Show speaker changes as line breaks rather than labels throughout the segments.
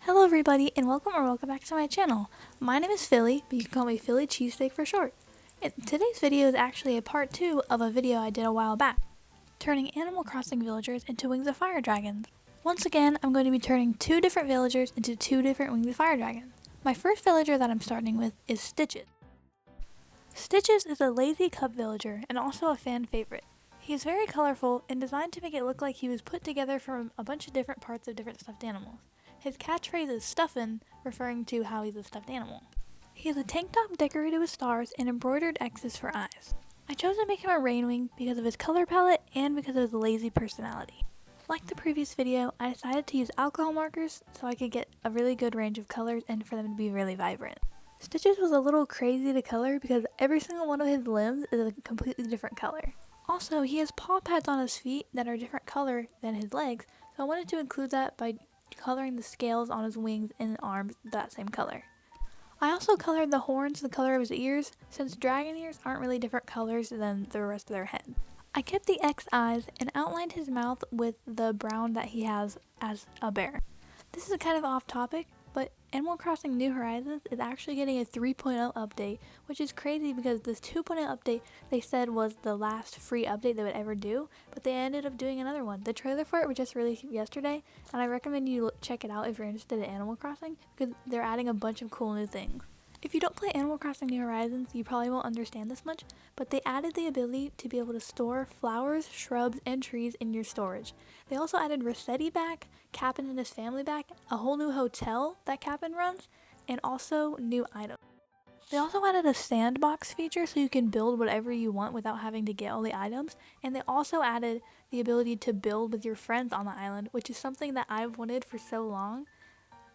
Hello everybody and welcome back to my channel. My name is Philly, but you can call me Philly Cheesesteak for short. And today's video is actually a part 2 of a video I did a while back, turning Animal Crossing villagers into Wings of Fire dragons. Once again, I'm going to be turning 2 different villagers into 2 different Wings of Fire dragons. My first villager that I'm starting with is Stitches. Stitches is a lazy cub villager and also a fan favorite. He is very colorful and designed to make it look like he was put together from a bunch of different parts of different stuffed animals. His catchphrase is stuffin', referring to how he's a stuffed animal. He has a tank top decorated with stars and embroidered X's for eyes. I chose to make him a rainwing because of his color palette and because of his lazy personality. Like the previous video, I decided to use alcohol markers so I could get a really good range of colors and for them to be really vibrant. Stitches was a little crazy to color because every single one of his limbs is a completely different color. Also, he has paw pads on his feet that are a different color than his legs, so I wanted to include that by coloring the scales on his wings and arms that same color. I also colored the horns the color of his ears, since dragon ears aren't really different colors than the rest of their head. I kept the X eyes and outlined his mouth with the brown that he has as a bear. This is kind of off topic, but Animal Crossing New Horizons is actually getting a 3.0 update, which is crazy because this 2.0 update they said was the last free update they would ever do, but they ended up doing another one. The trailer for it was just released yesterday, and I recommend you check it out if you're interested in Animal Crossing, because they're adding a bunch of cool new things. If you don't play Animal Crossing New Horizons, you probably won't understand this much, but they added the ability to be able to store flowers, shrubs, and trees in your storage. They also added Rossetti back, Cap'n and his family back, a whole new hotel that Cap'n runs, and also new items. They also added a sandbox feature so you can build whatever you want without having to get all the items, and they also added the ability to build with your friends on the island, which is something that I've wanted for so long.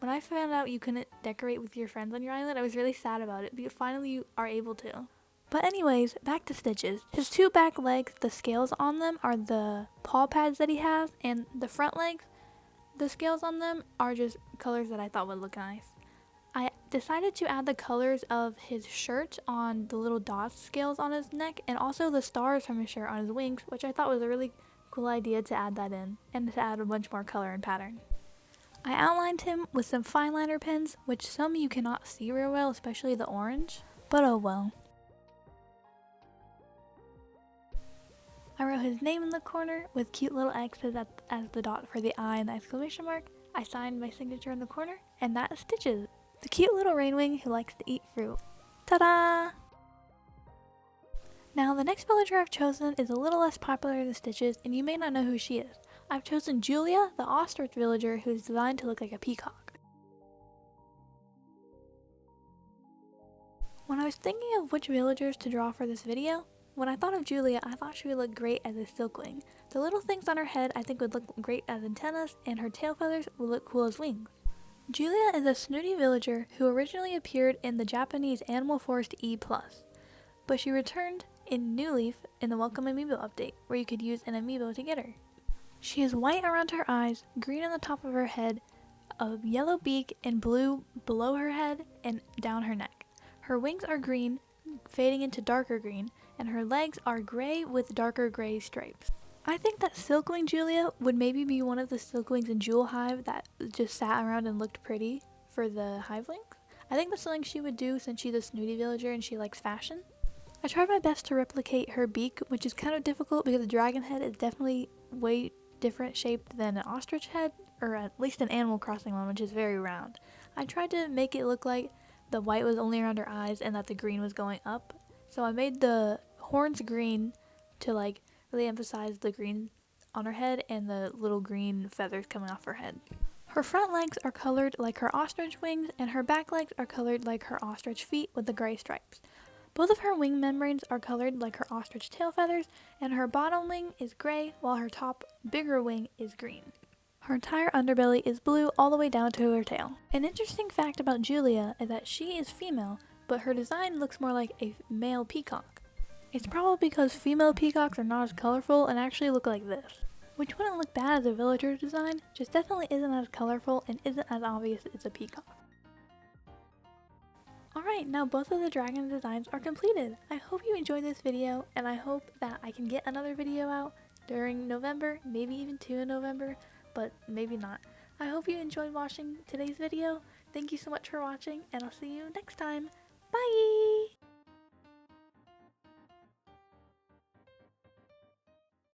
When I found out you couldn't decorate with your friends on your island, I was really sad about it, but finally you are able to. But anyways, back to Stitches. His 2 back legs, the scales on them are the paw pads that he has, and the front legs, the scales on them are just colors that I thought would look nice. I decided to add the colors of his shirt on the little dot scales on his neck, and also the stars from his shirt on his wings, which I thought was a really cool idea to add that in, and to add a bunch more color and pattern. I outlined him with some fineliner pens, which some you cannot see real well, especially the orange, but oh well. I wrote his name in the corner with cute little X's as the dot for the I and the exclamation mark. I signed my signature in the corner, and that is Stitches, the cute little rainwing who likes to eat fruit. Ta-da! Now the next villager I've chosen is a little less popular than Stitches, and you may not know who she is. I've chosen Julia, the ostrich villager who's designed to look like a peacock. When I was thinking of which villagers to draw for this video, when I thought of Julia, I thought she would look great as a silkwing. The little things on her head I think would look great as antennas, and her tail feathers would look cool as wings. Julia is a snooty villager who originally appeared in the Japanese Animal Forest E+, but she returned in New Leaf in the Welcome Amiibo update, where you could use an amiibo to get her. She is white around her eyes, green on the top of her head, a yellow beak, and blue below her head and down her neck. Her wings are green, fading into darker green, and her legs are gray with darker gray stripes. I think that Silkwing Julia would maybe be one of the Silkwings in Jewel Hive that just sat around and looked pretty for the Hivelings. I think that's something she would do since she's a snooty villager and she likes fashion. I tried my best to replicate her beak, which is kind of difficult because the dragon head is definitely way different shaped than an ostrich head, or at least an Animal Crossing one, which is very round. I tried to make it look like the white was only around her eyes and that the green was going up, so I made the horns green to like really emphasize the green on her head and the little green feathers coming off her head. Her front legs are colored like her ostrich wings, and her back legs are colored like her ostrich feet with the gray stripes. Both of her wing membranes are colored like her ostrich tail feathers, and her bottom wing is gray while her top, bigger wing is green. Her entire underbelly is blue all the way down to her tail. An interesting fact about Julia is that she is female, but her design looks more like a male peacock. It's probably because female peacocks are not as colorful and actually look like this, which wouldn't look bad as a villager design, just definitely isn't as colorful and isn't as obvious as a peacock. Alright, now both of the dragon designs are completed. I hope you enjoyed this video, and I hope that I can get another video out during November, maybe even 2 in November, but maybe not. I hope you enjoyed watching today's video. Thank you so much for watching, and I'll see you next time. Bye!